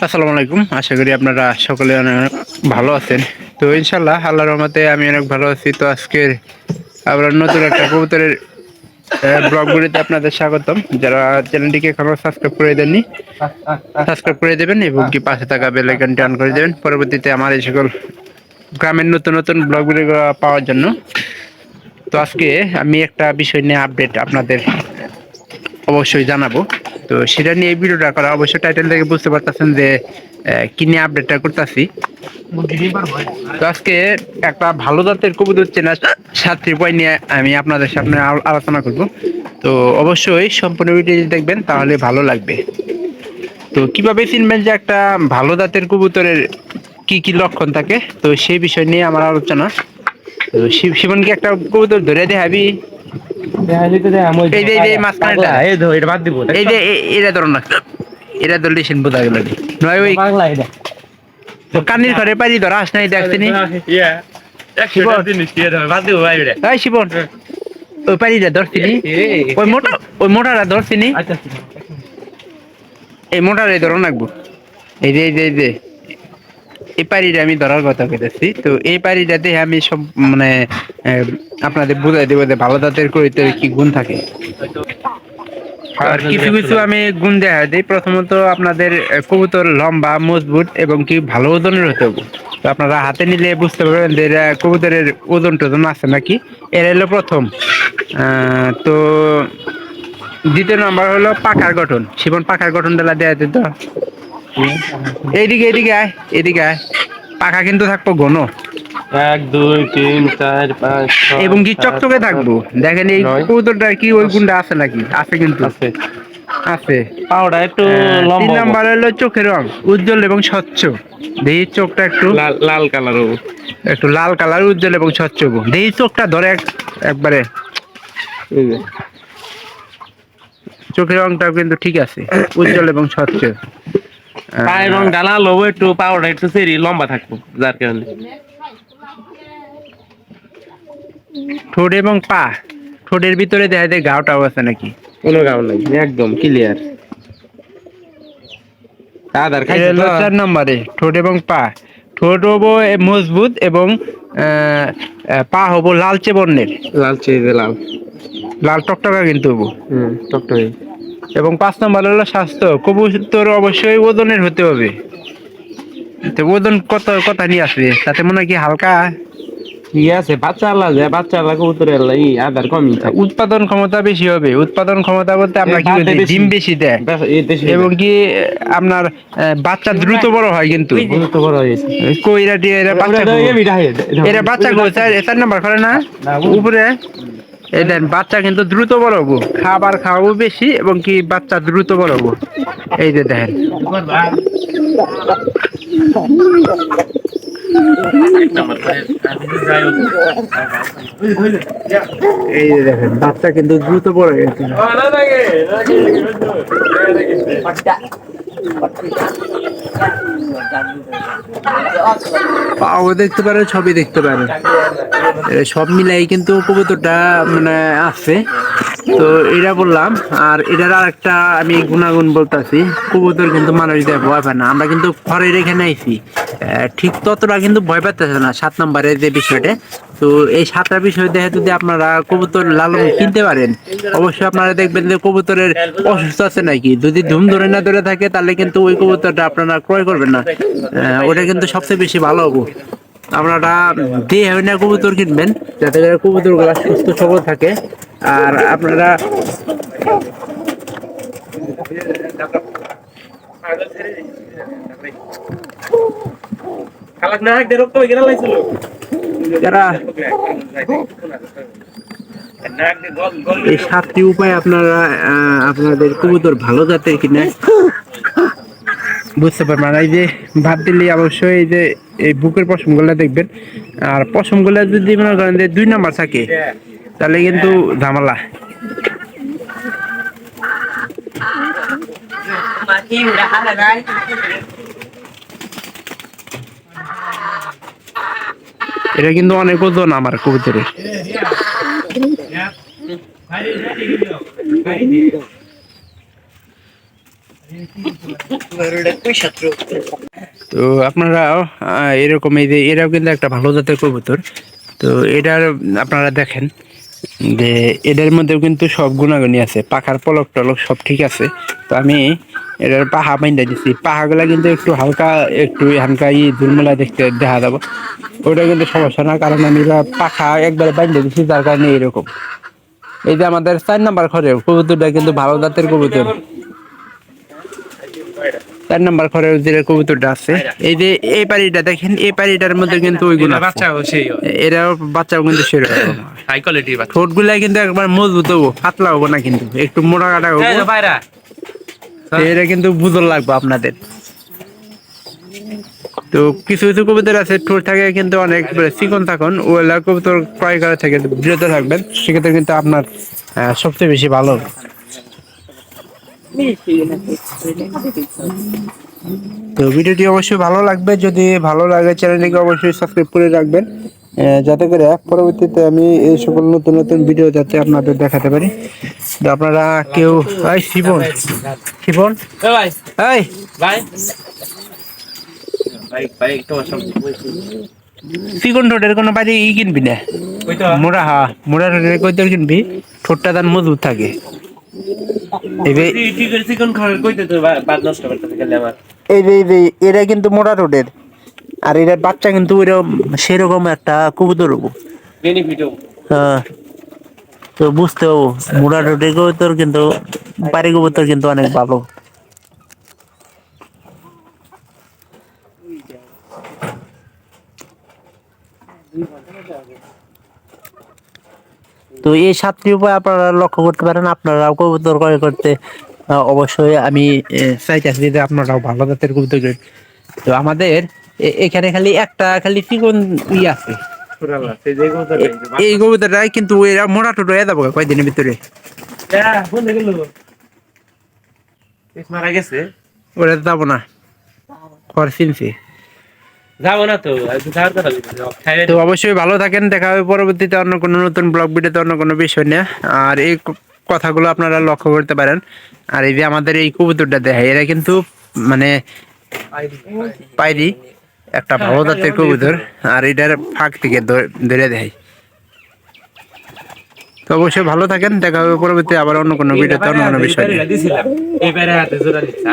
আসসালামু আলাইকুম, আশা করি আপনারা সকলে অনেক ভালো আছেন। তো ইনশাল্লাহ আল্লাহর রহমতে আমি অনেক ভালো আছি। তো আজকের আবার নতুন একটা কবুতরের ব্লগ ভিডিওতে আপনাদের স্বাগতম। যারা চ্যানেলটিকে এখনো সাবস্ক্রাইব করে দেননি, সাবস্ক্রাইব করে দেবেন এবং কি পাশে থাকা বেল আইকনটি অন করে দেবেন পরবর্তীতে আমার এই সকল গ্রামের নতুন নতুন ব্লগ ভিডিও পাওয়ার জন্য। তো আজকে আমি একটা বিষয় নিয়ে আপডেট আপনাদের অবশ্যই জানাবো। তো সেটা নিয়ে এই ভিডিওটা করা, অবশ্যই টাইটেল থেকে বুঝতে পারতেছেন যে কি নিয়ে আপডেটটা করতেছি। তো আজকে একটা ভালো জাতের কবুতর চেনার 7টি পয়েন্ট নিয়ে আমি আপনাদের সামনে আলোচনা করব। তো অবশ্যই সম্পূর্ণ ভিডিও দেখবেন, তাহলে ভালো লাগবে। তো কিভাবে চিনবেন যে একটা ভালো জাতের কবুতরের কি কি লক্ষণ থাকে, তো সেই বিষয় নিয়ে আমার আলোচনা। তো শিবনকে একটা কবুতর ধরে দেখাবি। এই যে মাঝখানেটা, এই যে এটা ধরো না, এটা ধরলে সিন বোঝা গেল নয়। ওই তো কানির ঘরে পারি ধরা আস নাই দেখছিনি শিবন, ওই পারিটা ধরছিনি, ওই মোটারা ধরছিনি, এই মোটারে ধরো রাখবো। এই যে এই যে এই যে এই পারিটা আমি ধরার কথা কইতেছি। তো এই পারিটা দেখে আমি সব মানে আপনাদের বুঝাই দেবো যে ভালো জাতের কইতে কি গুণ থাকে। আর কিছু কিছু আমি গুণ দেখা দিই। প্রথমত আপনাদের কবুতর লম্বা, মজবুত এবং কি ভালো ওজনের হতে হবে। তো আপনারা হাতে নিলে বুঝতে পারবেন যে এরা কবুতরের ওজন টোজন আছে নাকি। এর হলো প্রথম। তো দ্বিতীয় নাম্বার হলো পাখার গঠন। শিবন পাখার গঠনটা দেয়া দিত। এইদিকে এদিকে আয়, এদিকে আয়। পাখা কিন্তু থাকবো ঘন, 1 2 3 4 5 6 এবং কি চকচকে থাকবো। দেখেন এই কবুতরটা কি ওই গুণটা আছে নাকি? আছে কিন্তু আছে। আছে। পাউডার একটু 3 লম্বা হবে, নাম্বার হলো চোখের রং উজ্জ্বল এবং স্বচ্ছ। দেখি চোখটা একটু লাল লাল কালার হবে। একটু লাল কালার, উজ্জ্বল এবং স্বচ্ছ। দেখি চোখটা ধরে একবারে, এই যে চোখের রংটাও কিন্তু ঠিক আছে, উজ্জ্বল এবং স্বচ্ছ। পায়ের রং লাল হবে, একটু পাউডার একটু সেরি লম্বা থাকবো, যার কারণে। ঠোঁট এবং পা, ঠোঁটের ভিতরে দেখা যায় গাওটাও আছে নাকি? কোনো গাও নাই, একদম ক্লিয়ার। আদার এর খাইছে হলো তো। 4 নম্বরে ঠোঁট এবং পা। ঠোঁট হবো মজবুত এবং পা হবো লালচে বর্ণের, লালচে, এই যে লাল, লাল টকটকা কিন্তু হবো। টকটকে। এবং 5 নম্বর হলো স্বাস্থ্য। কবুতর অবশ্যই ওজনের হতে হবে। তো ওজন কত কথা নিয়ে আসবে তাতে মনে হয় কি হালকা? ঠিক আছে, বাচ্চা আল্লাহ কবুতর আল্লাহ আদার কমই থাকে। উৎপাদন ক্ষমতা বেশি হবে। উৎপাদন ক্ষমতা বলতে আমরা কি বলছি, ডিম বেশি দেয় এবং কি আপনার বাচ্চা দ্রুত বড় হয়। কিন্তু দ্রুত বড় হয়েছে। কইরা দিয়ে এরা বাচ্চা এরা বাচ্চা গো 4 নাম্বার করে না উপরে। এই দেন বাচ্চা কিন্তু দ্রুত বড় হবো, খাবার খাওয়াবো বেশি এবং কি বাচ্চা দ্রুত বড় হবো। এই যে দেখেন, এই যে দেখেন বাচ্চা কিন্তু দ্রুত বড় হয়ে গেছে। পাও দেখতে পারে, ছবি দেখতে পারে, সব মিলাই কিন্তু কবুতরটা মানে আছে। তো এটা বললাম। আর এটার আর একটা আমি গুণাগুণ বলতেছি, কবুতর কিন্তু মানুষ দিয়ে ভয় পায় না। আমরা কিন্তু ঘরের এখানে আইছি, ঠিক ততটা কিন্তু ভয় পাইতেছে না 7 নম্বরের যে বিষয়টা। তো এই 7টা বিষয় দেখে যদি আপনারা কবুতর লালন কিনতে পারেন, অবশ্যই আপনারা দেখবেন যে কবুতরের অসুস্থ আছে নাকি। যদি ধুম ধরে না ধরে থাকে তাহলে কিন্তু ওই কবুতরটা আপনারা ক্রয় করবেন না। ওটা কিন্তু সবচেয়ে বেশি ভালো হবো। আপনারা দিয়ে না কবুতর কিনবেন, যাতে করে কবুতর গুলা সুস্থ সবল থাকে। আর আপনারা যারা এই 7টি উপায় আপনারা আপনাদের কবুতর ভালো জাতের কিনে বুঝতে পারবেন। এই যে ভাত দিলে অবশ্যই এই যে এই বুকের পশম গুলা দেখবেন। আর পশম গুলা যদি মনে করেন যে 2 নাম্বার থাকে তাহলে কিন্তু ঝামেলা। এটা কিন্তু অনেক ওজন আমার কবুতরের। তো আপনারা এরকম এই যে এরাও কিন্তু একটা ভালো জাতের কবুতর। তো এটার আপনারা দেখেন যে এদের মধ্যেও কিন্তু সব গুণাগুণই আছে, পাখার পলক টলক সব ঠিক আছে। তো আমি এটার পাহা বাইন্দা দিচ্ছি, পাহাগুলা কিন্তু একটু হালকা একটু হালকা ঝুলমেলা দেখতে দেখা যাবো, ওটা কিন্তু সমস্যা না, কারণ আমি পাখা একবারে বাইন্দা দিচ্ছি, যার কারণে এরকম। এই যে আমাদের 4 নাম্বার ঘরের কবুতরটা কিন্তু ভালো জাতের কবুতর। 4 নাম্বার ঘরের যে কবুতরটা আছে, এই যে এই পাড়িটা দেখেন, এই পাড়িটার মধ্যে কিন্তু ওইগুলো বাচ্চাও সেই এরাও বাচ্চাও কিন্তু সেরকম। হাই কোয়ালিটির বাচ্চা। ঠোঁট গুলা কিন্তু একবার মজবুত হবো, পাতলা হবো না, কিন্তু একটু মোটা কাটা হবো। ভাইরা এটা কিন্তু বুঝল লাগবে আপনাদের। তো কিছু কিছু কবুতর আছে ঠোঁট থাকে কিন্তু অনেক চিকন থাকুন, ওগুলা কবুতর ক্রয় করা থেকে বিরত থাকবেন, সেক্ষেত্রে কিন্তু আপনার সবচেয়ে বেশি ভালো হবে। তো ভিডিওটি অবশ্যই ভালো লাগবে, যদি ভালো লাগে চ্যানেলটিকে অবশ্যই সাবস্ক্রাইব করে রাখবেন, যাতে করে পরবর্তীতে আমি এই সকল নতুন নতুন ভিডিও যাতে আপনাদের দেখাতে পারি। তো আপনারা কেউ শিবন শিবন ভাই এই ভাই ভাই ভাই তোমার সব চিকন ঠোঁটের কোনো বাড়ি কিনবি না, মোড়া মোড়া ঠোঁটের কইতে কিনবি, ঠোঁটটা তার মজবুত থাকে। চিকন খাওয়ার কইতে তো বাদ নষ্ট করতে গেলে আমার এই এরা কিন্তু মোড়া ঠোঁটের, আর এরা বাচ্চা কিন্তু ওইরকম সেরকম একটা কবুতর হবো। বেনিফিটও হ্যাঁ, তো বুঝতে হবো মোড়া ঠোঁটের কবুতর কিন্তু বাড়ি কবুতর কিন্তু অনেক ভালো। তো এই 7টি উপায় আপনারা লক্ষ্য করতে পারেন, আপনারাও কবুতর ক্রয় করতে অবশ্যই আমি চাইতেছি যে আপনারাও ভালো জাতের কবুতর কিনুন। তো আমাদের এখানে খালি চিকন আছে, এই কবুতরটাই কিন্তু এরা মোটা টোটো যাবো কয়েকদিনের ভিতরে। মারা গেছে ওরা যাবো না, খড় চিনছি। যাবো না তো যাওয়ার কথা তো অবশ্যই ভালো থাকেন, দেখা হবে পরবর্তীতে অন্য কোনো নতুন ব্লগ ভিডিওতে অন্য কোনো বিষয় নিয়ে। আর এই কথাগুলো আপনারা লক্ষ্য করতে পারেন। আর এই যে আমাদের এই কবুতরটা দেখায়, এরা কিন্তু মানে পাইরি একটা ভালো জাতের কবুতর, আর এটার ফাঁক থেকে ধরে দেয়। তো অবশ্যই ভালো থাকেন, দেখা হবে পরবর্তী আবার অন্য কোনো ভিডিওতে অন্য কোনো বিষয় নিয়ে। দিছিলাম এবারে হাতে জোড়া দিচ্ছি